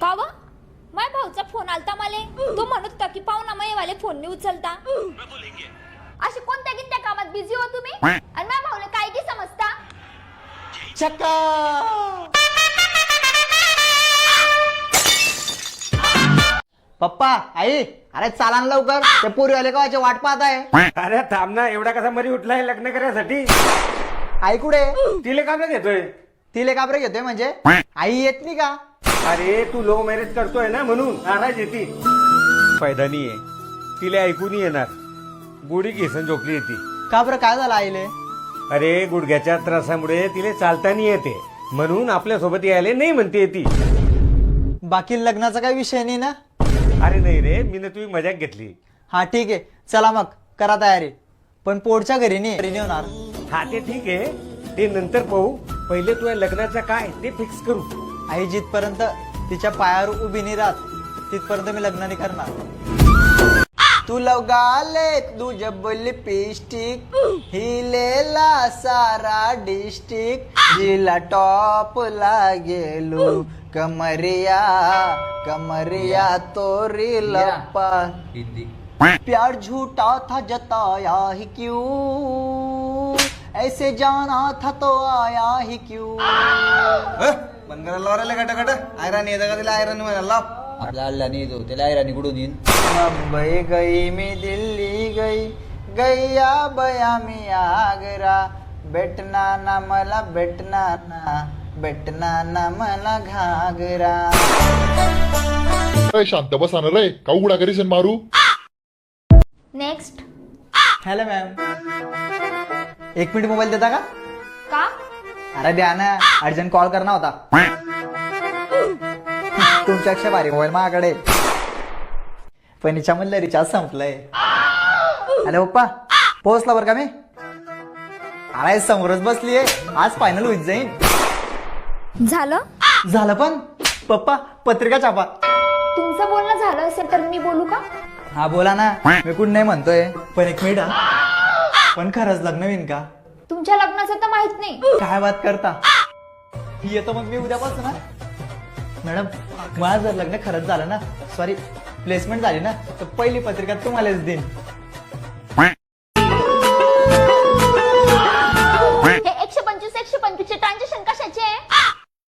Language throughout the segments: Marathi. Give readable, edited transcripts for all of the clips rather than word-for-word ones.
का व माय भाऊचा फोन आलता मले, तो म्हणत होता की पाहुणा वाले फोन नाही उचलता. अशी कोणत्या गिनत्या कामात बिझी हो तुम्ही आणि माय भाऊला काय की समजता. चक्का पप्पा आई अरे चाला ना लवकर, ते पोरीवाले गावाची वाट पाहत आहे. अरे थांब ना, एवढा कसा मरी उठलाय लग्न करायसाठी. आई कुठे? तिला का नाही घेतोय? तिले काबरे घेतोय म्हणजे आई येत नाही का? अरे तू लव्ह मॅरेज करतोय ना म्हणून नाराज येते. फायदा नाहीये, तिला ऐकू नाही येणार. गोडी घेसन झोपली येते. का बरं काय झालं आईले? अरे गुडघ्याच्या त्रासामुळे तिला चालता नाही येते म्हणून आपल्या सोबत यायला नाही म्हणते ती. बाकी लग्नाचा काही विषय नाही ना? अरे नाही रे, मी ना तुझी मजाक घेतली. हा ठीक आहे, चला मग करा तयारी. पण पोटच्या घरी नाही होणार. हा ते ठीक आहे, ते नंतर पाहू. पहिले तुझ्या लग्नाचं काय ते फिक्स करू. आई जिथपर्यंत तिच्या पायावर उभी नाही राहत तिथपर्यंत मी लग्न नाही करणार. तू लगाले तू जब लिपस्टिक हिलेला सारा डिस्ट्रिक्ट जिला टॉप ला गेलो कमरिया कमरिया तोरी लपा प्यार झूठा था जताया ही क्यों ऐसे जाना था तो आया ही क्यों. बंगाला गट आयराणी येतं का तिला आयराणी म्हणाला आपला अल्ला नाही येतो त्याला आयराणी कुठून येईन. मुंबई गई मी दिल्ली गई गैया बया मी आगरा भेटना ना मला भेटना ना मला घागरा. शांत बसा ना रे, का उघडा करीस मारू. नेक्स्ट. हॅलो मॅम, एक मिनिट मोबाईल देता का? का? अरे द्या ना, अर्जंट कॉल करणार होता. तुमच्यापेक्षा भारी मोबाईल माझ्याकडे, पण हिच्यामधलं रिचार्ज संपलंय. अरे पप्पा पोहोचला बरं का मी. अरे समोरच बसलीये, आज फायनल होईत जाईन. झालं पण पप्पा पत्रिका छापा. तुमचं बोलणं झालं असेल तर मी बोलू का? हा बोला ना, मी कुठं नाही म्हणतोय, पण एक मिनिट हा. पण खरंच लग्न होईन का? तुमच्या लग्नाचं तर माहित नाही. काय बात करता. येतो मग मी उद्यापासून ना. मॅडम माझं जर लग्न खरंच झालं ना, सॉरी प्लेसमेंट झाली ना, तर पहिली पत्रिका तुम्हालाच देईन. हे 125 चे ट्रान्झॅक्शन कशाचे आहे?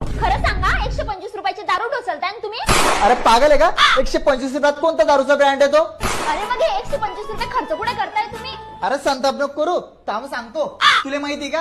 खरं सांगा, 125 रुपयाचे दारू ढोसलताय ना तुम्ही? अरे पागल आहे का? 125 रुपयात कोणता दारूचा ब्रँड येतो? अरे मग हे 125 रुपये खर्च कुठे करताय तुम्ही? अरे संताप नको करू, थांब सांगतो. तुला माहिती का